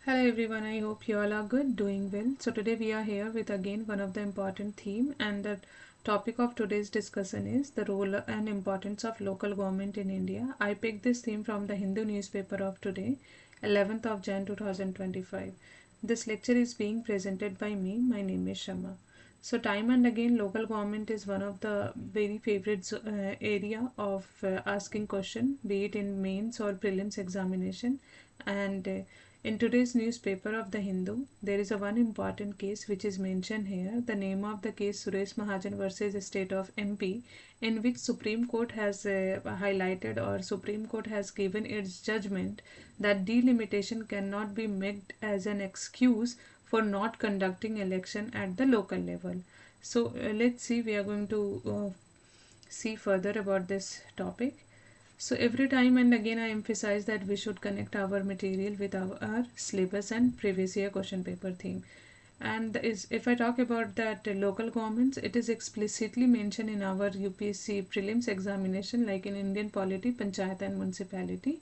Hello everyone, I hope you all are good, doing well. So today we are here with again one of the important theme, and the topic of today's discussion is the role and importance of local government in India. I picked this theme from the Hindu newspaper of today, 11th of Jan 2025. This lecture is being presented by me. My name is Shama. So time and again local government is one of the very favorite area of asking question, be it in mains or prelims examination. And in today's newspaper of the Hindu, there is a one important case which is mentioned here. The name of the case Suresh Mahajan versus State of MP, in which Supreme Court has highlighted, or Supreme Court has given its judgment that delimitation cannot be made as an excuse for not conducting election at the local level. So let's see, we are going to see further about this topic. So every time and again I emphasize that we should connect our material with our syllabus and previous year question paper theme. And if I talk about that local governments, it is explicitly mentioned in our UPSC prelims examination, like in Indian polity, panchayat and municipality.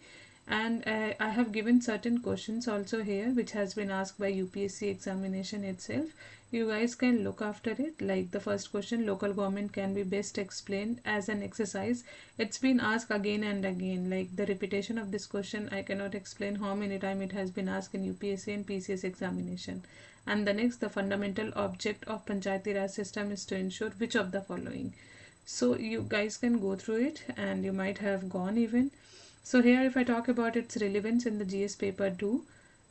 And I have given certain questions also here which has been asked by UPSC examination itself. You guys can look after it. Like the first question, local government can be best explained as an exercise. It's been asked again and again. Like the repetition of this question, I cannot explain how many times it has been asked in UPSC and PCS examination. And the next, the fundamental object of Panchayati Raj system is to ensure which of the following. So you guys can go through it, and you might have gone even. So here if I talk about its relevance in the GS paper 2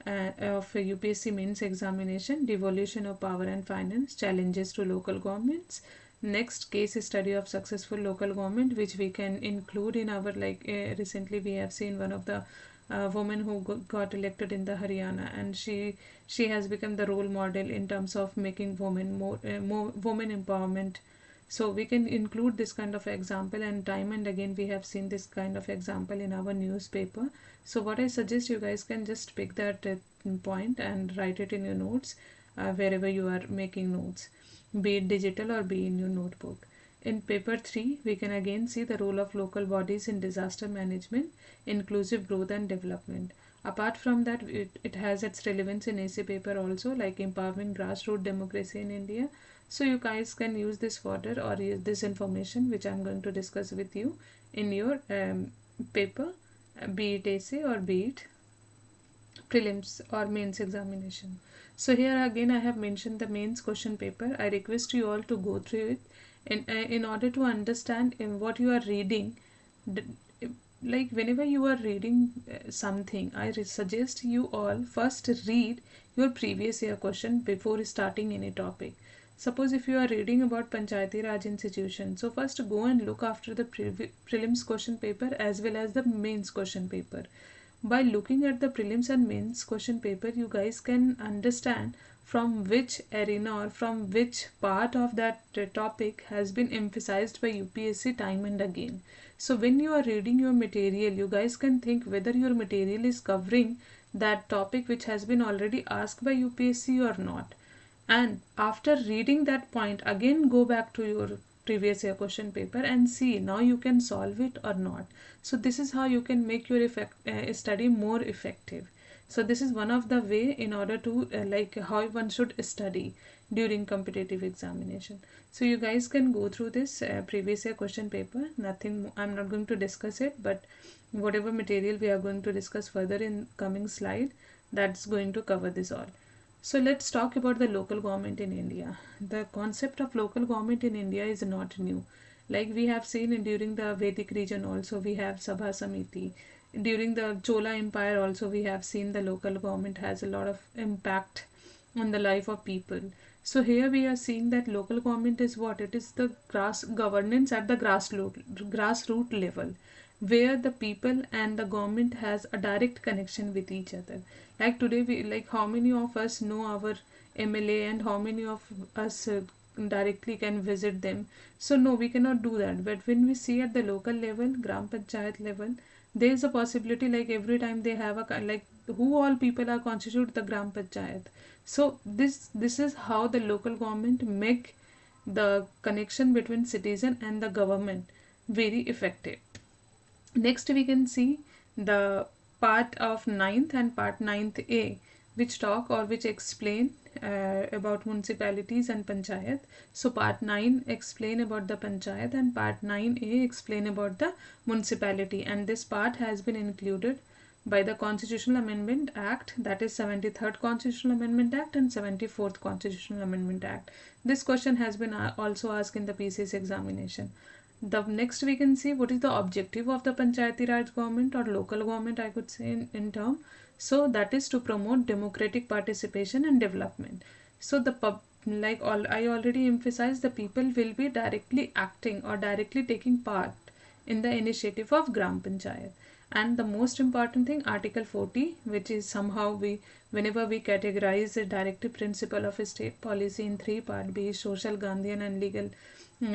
of UPSC mains examination, devolution of power and finance, challenges to local governments. Next, case study of successful local government, which we can include in our, like recently we have seen one of the woman who got elected in the Haryana, and she has become the role model in terms of making women more women empowerment. So we can include this kind of example, and time and again we have seen this kind of example in our newspaper. So what I suggest, you guys can just pick that point and write it in your notes, wherever you are making notes, be it digital or be in your notebook. In paper 3, we can again see the role of local bodies in disaster management, inclusive growth and development. Apart from that, it has its relevance in AC paper also, like empowering grassroots democracy in India. So you guys can use this fodder or use this information which I'm going to discuss with you in your paper, be it AC or be it prelims or mains examination. So here again I have mentioned the mains question paper. I request you all to go through it in order to understand in what you are reading. Like whenever you are reading something, I suggest you all first read your previous year question before starting any topic. Suppose if you are reading about Panchayati Raj institution, so first go and look after the prelims question paper as well as the mains question paper. By looking at the prelims and mains question paper, you guys can understand from which arena or from which part of that topic has been emphasized by UPSC time and again. So when you are reading your material, you guys can think whether your material is covering that topic which has been already asked by UPSC or not. And after reading that point, again go back to your previous year question paper and see now you can solve it or not. So this is how you can make your study more effective. So this is one of the way in order to like how one should study during competitive examination. So you guys can go through this previous year question paper. Nothing, I'm not going to discuss it, but whatever material we are going to discuss further in coming slide, that's going to cover this all. So let's talk about the local government in India. The concept of local government in India is not new. Like we have seen during the Vedic region also, we have Sabha Samiti. During the Chola Empire also, we have seen the local government has a lot of impact on the life of people. So here we are seeing that local government is what? It is the grass governance at the grassroots level, where the people and the government has a direct connection with each other. Like today we, like how many of us know our MLA and how many of us directly can visit them. So no, we cannot do that. But when we see at the local level, gram panchayat level, there is a possibility, like every time they have a, like who all people are constitute the gram panchayat. So this is how the local government make the connection between citizen and the government very effective. Next we can see the part of ninth and part 9th A, which talk or which explain about municipalities and panchayat. So part 9 explain about the panchayat and part 9a explain about the municipality, and this part has been included by the Constitutional Amendment Act, that is 73rd Constitutional Amendment Act and 74th Constitutional Amendment Act. This question has been also asked in the PCS examination. The next we can see what is the objective of the Panchayati Raj government or local government, I could say in term. So that is to promote democratic participation and development. So the I already emphasized, the people will be directly acting or directly taking part in the initiative of Gram Panchayat. And the most important thing, Article 40, which is somehow whenever we categorize the directive principle of a state policy in three parts, be it social, Gandhian and legal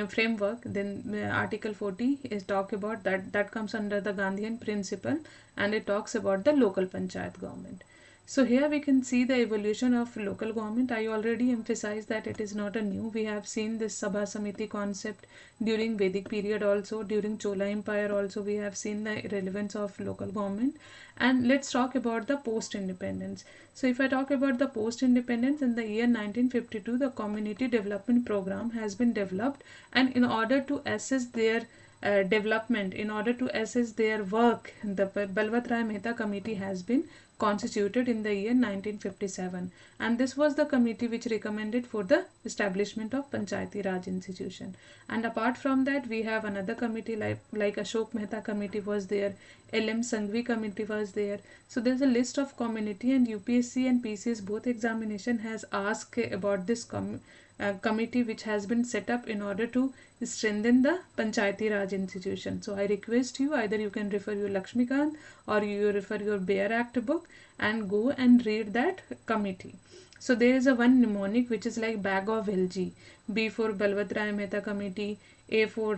framework, then Article 40 is talk about that comes under the Gandhian principle, and it talks about the local panchayat government. So here we can see the evolution of local government. I already emphasized that it is not a new. We have seen this Sabha Samiti concept during Vedic period also, during Chola Empire also we have seen the relevance of local government. And let's talk about the post-independence. So if I talk about the post-independence, in the year 1952, the Community Development Program has been developed, and in order to assess their development, in order to assess their work, the Balwant Rai Mehta Committee has been constituted in the year 1957, and this was the committee which recommended for the establishment of Panchayati Raj institution. And apart from that, we have another committee like Ashok Mehta committee was there, LM Sanghvi committee was there. So there's a list of community, and UPSC and PCS both examination has asked about this committee which has been set up in order to strengthen the Panchayati Raj institution. So I request you, either you can refer your Lakshmikant or you refer your Bayer Act book and go and read that committee. So there is a one mnemonic which is like bag of LG. B for Balwant Rai Mehta committee, A for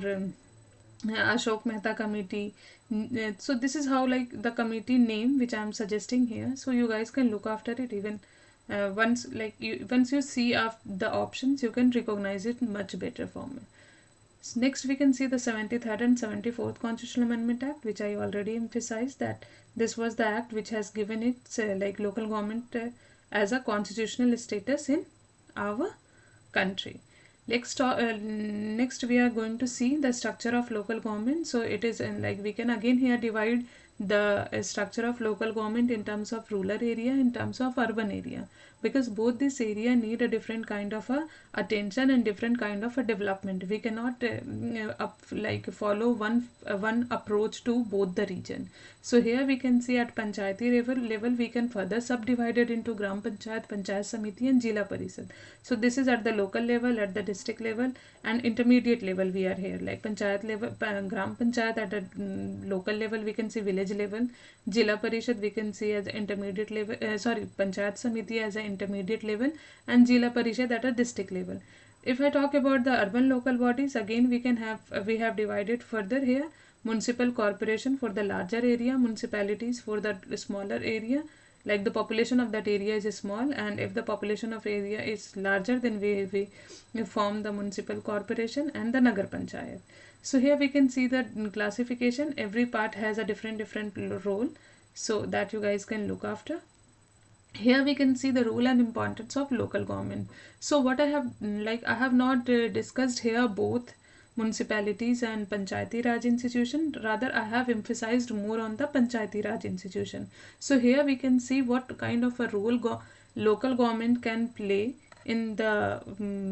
Ashok Mehta committee. So this is how like the committee name which I am suggesting here. So you guys can look after it. Even once you see the options, you can recognize it much better for me. So next we can see the 73rd and 74th Constitutional Amendment Act, which I already emphasized that this was the act which has given it like local government as a constitutional status in our country. Next we are going to see the structure of local government. So it is like we can again here divide the structure of local government in terms of rural area, in terms of urban area, because both this area need a different kind of a attention and different kind of a development. We cannot follow one approach to both the region. So here we can see at Panchayati level we can further subdivide it into Gram Panchayat, Panchayat Samiti and Jila Parishad. So this is at the local level, at the district level, and intermediate level we are here like Panchayat level, Gram Panchayat at a local level we can see village level, Jila Parishad we can see as intermediate level, Panchayat Samiti as an intermediate level, and Jila Parishad at a district level. If I talk about the urban local bodies, again we have divided further here: municipal corporation for the larger area, municipalities for the smaller area, like the population of that area is small, and if the population of area is larger, then we form the municipal corporation and the Nagar Panchayat. So here we can see the classification. Every part has a different role, so that you guys can look after. Here we can see the role and importance of local government. So what I have not discussed here both municipalities and Panchayati Raj institution, rather I have emphasized more on the Panchayati Raj institution. So here we can see what kind of a role local government can play in the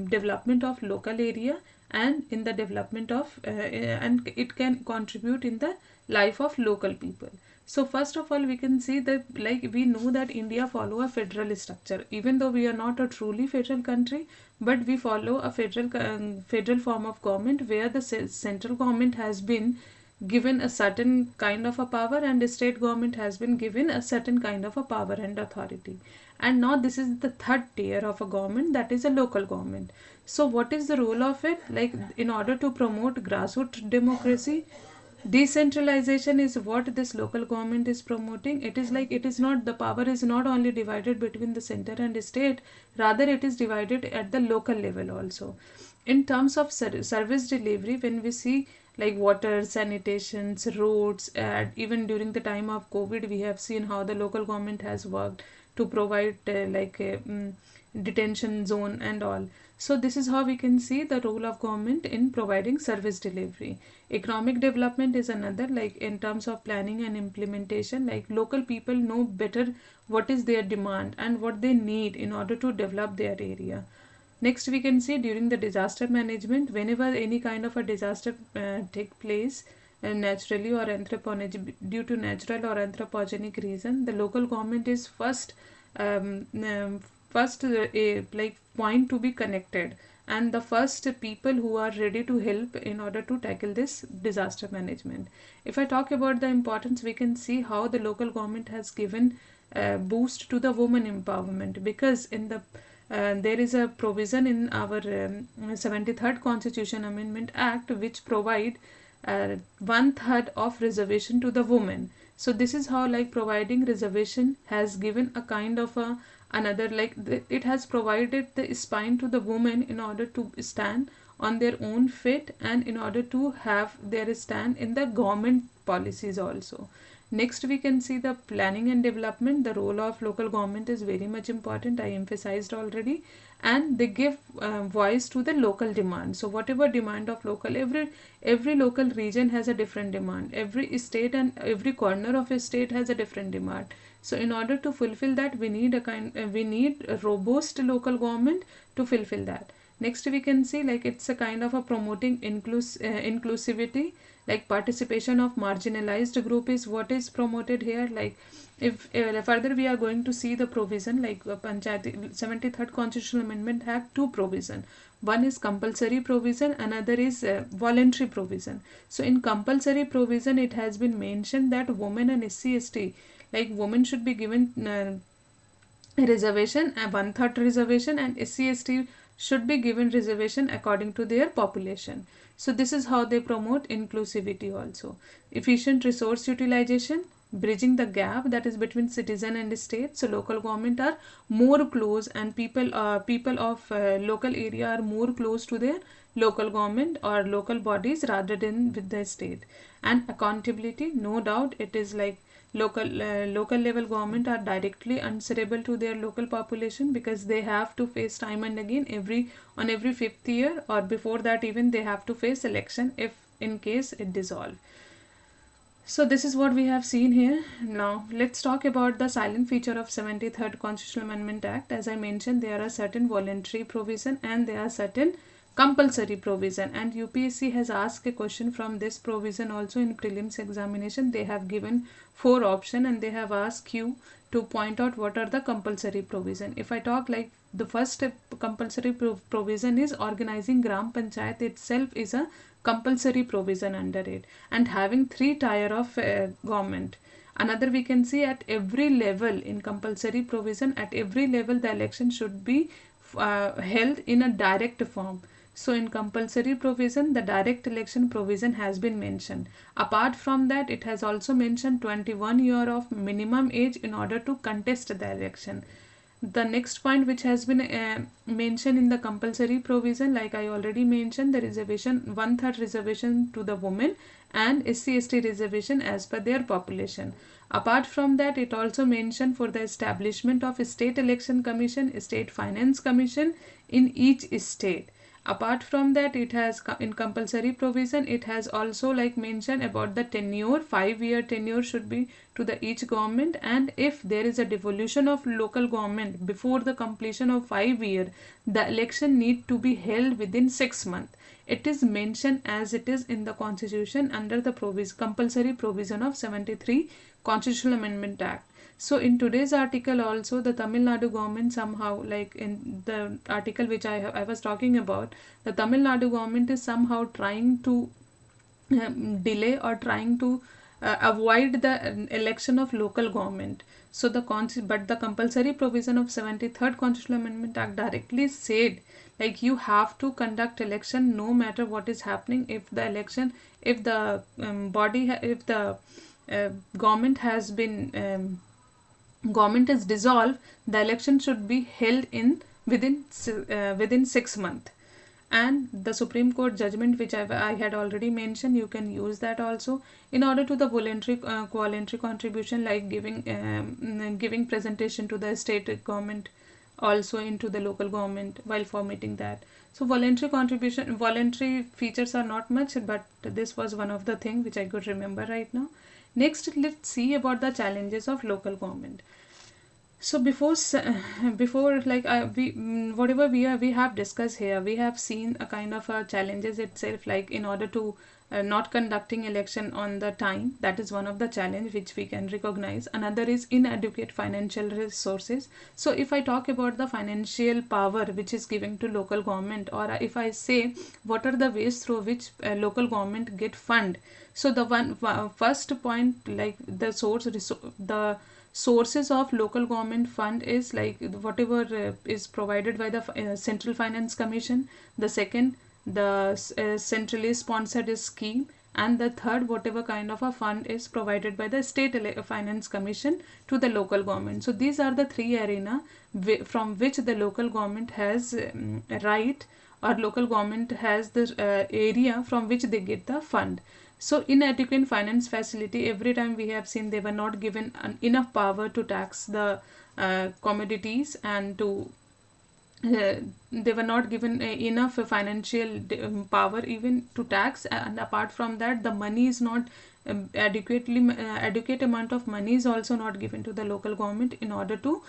development of local area and in the development of and it can contribute in the life of local people. So first of all, we can see that we know that India follow a federal structure, even though we are not a truly federal country, but we follow a federal form of government where the central government has been given a certain kind of a power and the state government has been given a certain kind of a power and authority. And now this is the third tier of a government, that is a local government. So what is the role of it? Like in order to promote grassroots democracy, decentralization is what this local government is promoting. It is not, the power is not only divided between the center and the state, rather it is divided at the local level also. In terms of service delivery, when we see like water, sanitations, roads, even during the time of COVID, we have seen how the local government has worked. to provide detention zone and all. So this is how we can see the role of government in providing service delivery. Economic development is another, like in terms of planning and implementation, like local people know better what is their demand and what they need in order to develop their area. Next, we can see during the disaster management, whenever any kind of a disaster take place, naturally or due to natural or anthropogenic reason, the local government is um, um, first like point to be connected, and the first people who are ready to help in order to tackle this disaster management. If I talk about the importance, we can see how the local government has given boost to the women empowerment, because in the there is a provision in our 73rd Constitution Amendment Act which provide 1/3 of reservation to the women. So this is how, like, providing reservation has given a kind of a another, like it has provided the spine to the women in order to stand on their own feet and in order to have their stand in the government policies also. Next, we can see the planning and development. The role of local government is very much important, I emphasized already, and they give voice to the local demand. So whatever demand of local, every local region has a different demand. Every state and every corner of a state has a different demand. So in order to fulfill that, we need we need a robust local government to fulfill that. Next, we can see, like, it's a kind of a promoting inclusivity, like participation of marginalized group is what is promoted here. Like, if further we are going to see the provision, like Panchayati 73rd Constitutional Amendment have two provision. One is compulsory provision, another is voluntary provision. So in compulsory provision, it has been mentioned that women and SC/ST, like women should be given reservation, a 1/3 reservation, and SC/ST should be given reservation according to their population. So this is how they promote inclusivity also. Efficient resource utilization, bridging the gap that is between citizen and state. So local government are more close, and people of local area are more close to their local government or local bodies rather than with the state. And accountability, no doubt, it is like local level government are directly answerable to their local population, because they have to face time and again every 5th year, or before that even, they have to face election if in case it dissolve. So this is what we have seen here. Now let's talk about the silent feature of 73rd Constitutional Amendment Act. As I mentioned, there are certain voluntary provision and there are certain compulsory provision, and UPSC has asked a question from this provision also in prelims examination. They have given 4 options and they have asked you to point out what are the compulsory provision. If I talk, like, the first compulsory provision is organizing Gram Panchayat itself is a compulsory provision under it, and having 3 tier of government. Another, we can see at every level in compulsory provision, at every level the election should be held in a direct form. So in compulsory provision, the direct election provision has been mentioned. Apart from that, it has also mentioned 21 year of minimum age in order to contest the election. The next point which has been mentioned in the compulsory provision, like I already mentioned, the reservation, 1/3 reservation to the women, and SC/ST reservation as per their population. Apart from that, it also mentioned for the establishment of a state election commission, state finance commission in each state. Apart from that, it has in compulsory provision, it has also, like, mentioned about the tenure, 5-year tenure should be to the each government, and if there is a devolution of local government before the completion of 5 year, the election need to be held within 6 months. It is mentioned as it is in the constitution under the compulsory provision of 73 Constitutional Amendment Act. So in today's article also, the Tamil Nadu government somehow, like in the article which I was talking about, the Tamil Nadu government is somehow trying to delay or trying to avoid the election of local government. So but the compulsory provision of 73rd Constitutional Amendment Act directly said, like, you have to conduct election no matter what is happening. If the election, if the if the government has been government is dissolved, the election should be held in within 6 months. and the Supreme Court judgment which I had already mentioned, you can use that also in order to the voluntary contribution, like giving presentation to the state government, also into the local government while formatting that. So voluntary features are not much, but this was one of the thing which I could remember right now. Next, let's see about the challenges of local government. So before like whatever we have discussed here, we have seen a kind of challenges itself, like in order to not conducting election on the time, that is one of the challenge which we can recognize. Another is inadequate financial resources. So if I talk about the financial power which is given to local government, or if I say what are the ways through which local government get fund, so the first point, like the sources of local government fund is like whatever is provided by the Central Finance Commission. The second, the centrally sponsored scheme, and the third, whatever kind of a fund is provided by the State Finance Commission to the local government. So these are the three arena from which the local government has right, or local government has the area from which they get the fund. So inadequate finance facility, every time we have seen they were not given enough power to tax the commodities, and to they were not given enough financial power even to tax, and apart from that the money is not adequate amount of money is also not given to the local government in order to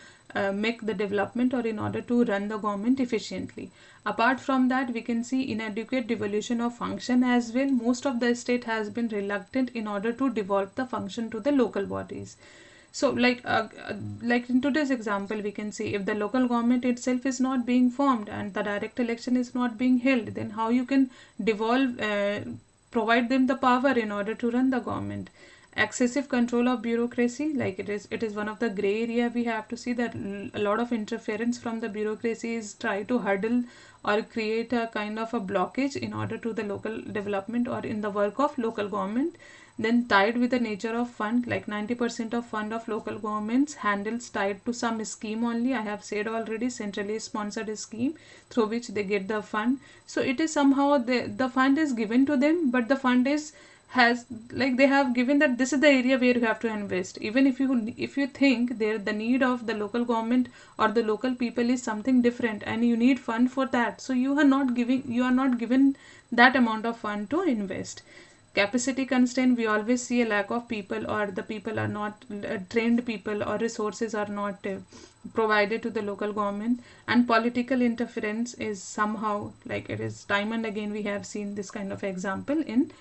make the development, or in order to run the government efficiently. Apart from that, we can see inadequate devolution of function as well. Most of the state has been reluctant in order to devolve the function to the local bodies. So like in today's example, we can see if the local government itself is not being formed and the direct election is not being held, then how you can devolve provide them the power in order to run the government. Excessive control of bureaucracy, like it is one of the gray area. We have to see that a lot of interference from the bureaucracy is try to hurdle or create a kind of a blockage in order to the local development or in the work of local government. Then tied with the nature of fund, like 90% of fund of local governments handles tied to some scheme only. I have said already, centrally sponsored scheme through which they get the fund. So it is somehow the fund is given to them, but the fund is has like they have given that this is the area where you have to invest. Even if you think there the need of the local government or the local people is something different and you need fund for that, so you are not given that amount of fund to invest. Capacity constraint, we always see a lack of people, or the people are not trained people, or resources are not provided to the local government. And political interference is somehow, like it is time and again we have seen this kind of example in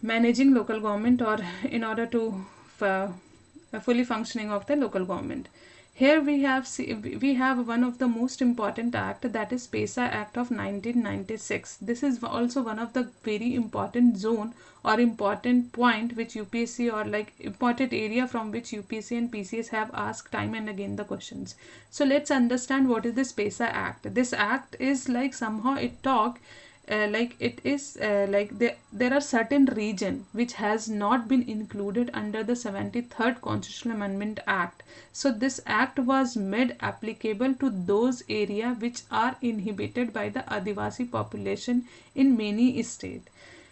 managing local government, or in order to fully functioning of the local government. Here we have one of the most important act, that is PESA Act of 1996. This is also one of the very important zone or important point which UPSC, or like important area from which UPSC and PCS have asked time and again the questions. So let's understand what is this PESA Act. This act is like somehow it talk like it is like there are certain region which has not been included under the 73rd Constitutional Amendment Act. So this act was made applicable to those area which are inhabited by the Adivasi population in many states.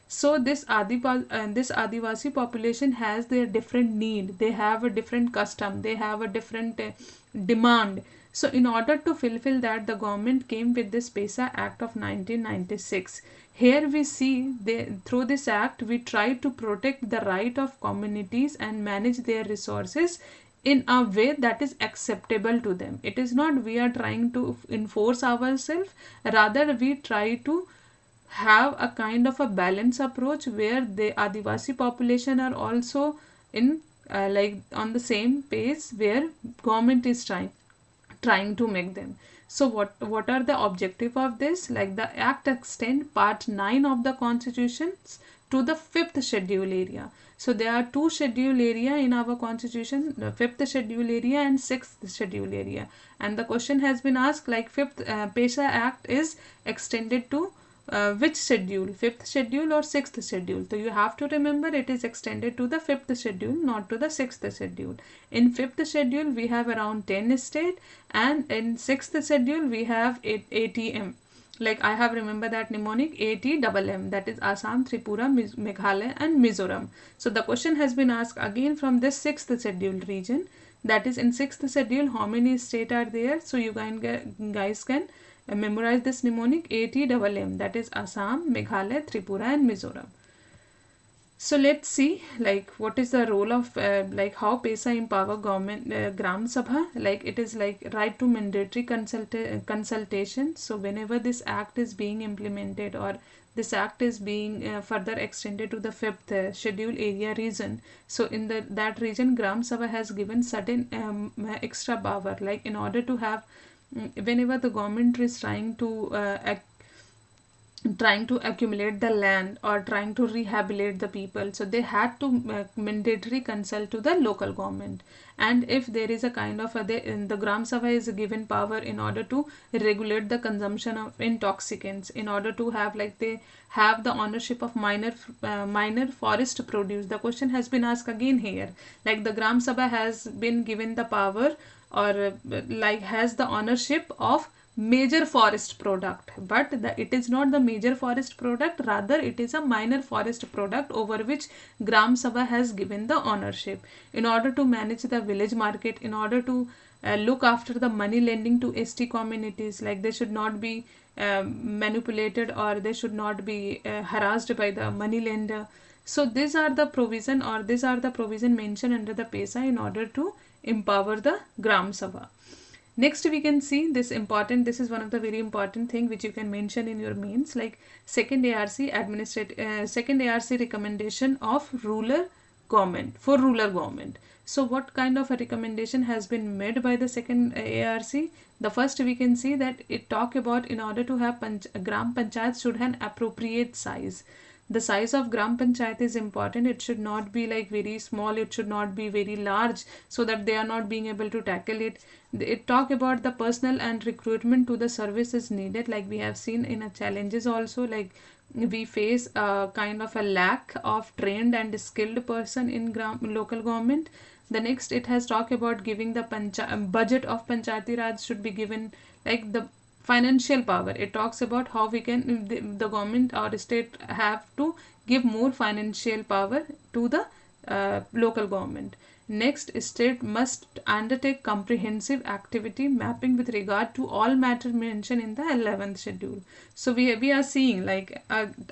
So this Adivasi population has their different need, they have a different custom, they have a different demand. So in order to fulfill that, the government came with this PESA Act of 1996. Here we see through this act we try to protect the right of communities and manage their resources in a way that is acceptable to them. It is not we are trying to enforce ourselves, rather we try to have a kind of a balanced approach where the Adivasi population are also in like on the same pace where government is trying to make them. So what are the objective of this? Like the act extend part 9 of the constitution to the 5th schedule area. So there are 2 schedule area in our constitution, the 5th schedule area and 6th schedule area. And the question has been asked, like 5th PESA Act is extended to which schedule, 5th schedule or 6th schedule? So you have to remember it is extended to the 5th schedule, not to the 6th schedule. In 5th schedule we have around 10 states, and in 6th schedule we have ATM. Like I have remembered that mnemonic ATMM, that is Assam, Tripura, Meghalaya and Mizoram. So the question has been asked again from this 6th scheduled region. That is, in 6th schedule, how many states are there? So you guys can memorize this mnemonic ATMM, that is Assam, Meghalaya, Tripura and Mizoram. So let's see, like, what is the role of like how PESA empower government, Gram Sabha. Like, it is like right to mandatory consultation. So whenever this act is being implemented, or this act is being further extended to the 5th schedule area region, so in that region, Gram Sabha has given certain extra power, like in order to have, whenever the government is trying to accumulate the land or trying to rehabilitate the people, so they had to mandatory consult to the local government. And if there is a kind of the Gram Sabha is given power in order to regulate the consumption of intoxicants, in order to have, like, they have the ownership of minor forest produce. The question has been asked again here, like the Gram Sabha has been given the power, or like has the ownership of major forest product, but it is not the major forest product, rather it is a minor forest product over which Gram Sabha has given the ownership, in order to manage the village market, in order to look after the money lending to ST communities, like they should not be manipulated, or they should not be harassed by the money lender. So these are the provision, or these are the provision mentioned under the PESA in order to empower the Gram Sabha. Next we can see this important, this is one of the very important thing which you can mention in your mains, like second ARC recommendation of rural government, for rural government. So what kind of a recommendation has been made by the second ARC? The first we can see that it talk about, in order to have Gram Panchayat should have an appropriate size. The size of Gram Panchayat is important. It should not be like very small, it should not be very large, so that they are not being able to tackle it. It talk about the personnel and recruitment to the services needed, like we have seen in a challenges also, like we face a kind of a lack of trained and skilled person in local government. The next, it has talked about giving the budget of Panchayati Raj should be given, like the financial power. It talks about how we can, the government or state have to give more financial power to the local government. Next, state must undertake comprehensive activity mapping with regard to all matter mentioned in the 11th schedule. So we are seeing, like,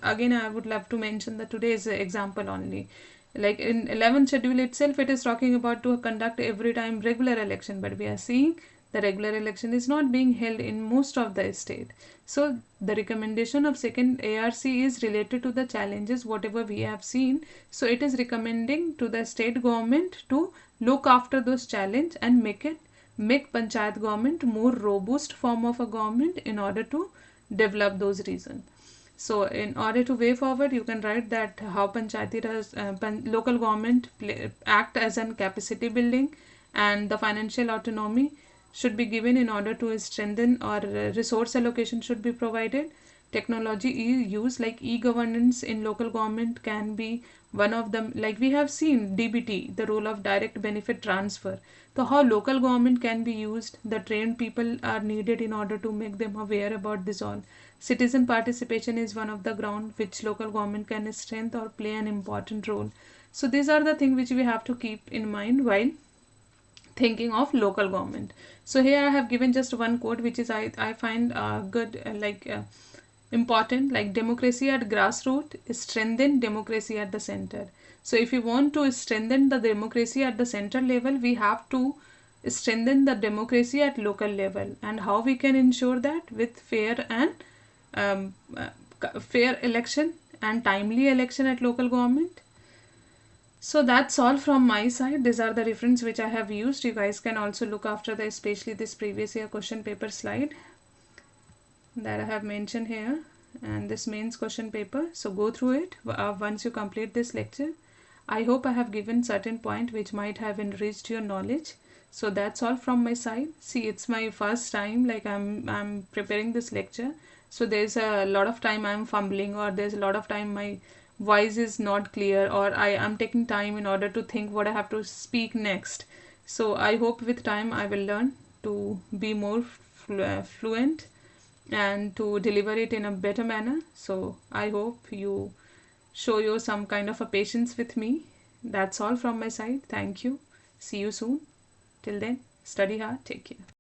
again I would love to mention the today's example only. Like in 11th schedule itself, it is talking about to conduct every time regular election, but we are seeing the regular election is not being held in most of the state. So the recommendation of second ARC is related to the challenges whatever we have seen. So it is recommending to the state government to look after those challenges and make panchayat government more robust form of a government in order to develop those reasons. So in order to way forward, you can write that how Panchayati Raj, local government act as an capacity building, and the financial autonomy should be given in order to strengthen, or resource allocation should be provided. Technology use, like e-governance in local government can be one of them. Like we have seen DBT, the role of direct benefit transfer. So how local government can be used, the trained people are needed in order to make them aware about this all. Citizen participation is one of the ground which local government can strengthen or play an important role. So these are the things which we have to keep in mind while thinking of local government. So here I have given just one quote which is I find good, important, like democracy at grassroots strengthen democracy at the center. So if you want to strengthen the democracy at the center level, we have to strengthen the democracy at local level. And how we can ensure that? With fair and fair election and timely election at local government. So that's all from my side. These are the reference which I have used. You guys can also look after the, especially this previous year question paper slide that I have mentioned here, and this mains question paper. So go through it once you complete this lecture. I hope I have given certain point which might have enriched your knowledge. So that's all from my side. See, it's my first time, like I'm preparing this lecture. So there's a lot of time I'm fumbling, or there's a lot of time my voice is not clear, or I am taking time in order to think what I have to speak next. So I hope with time I will learn to be more fluent and to deliver it in a better manner. So I hope you show you some kind of a patience with me. That's all from my side. Thank you. See you soon. Till then, study hard. Take care.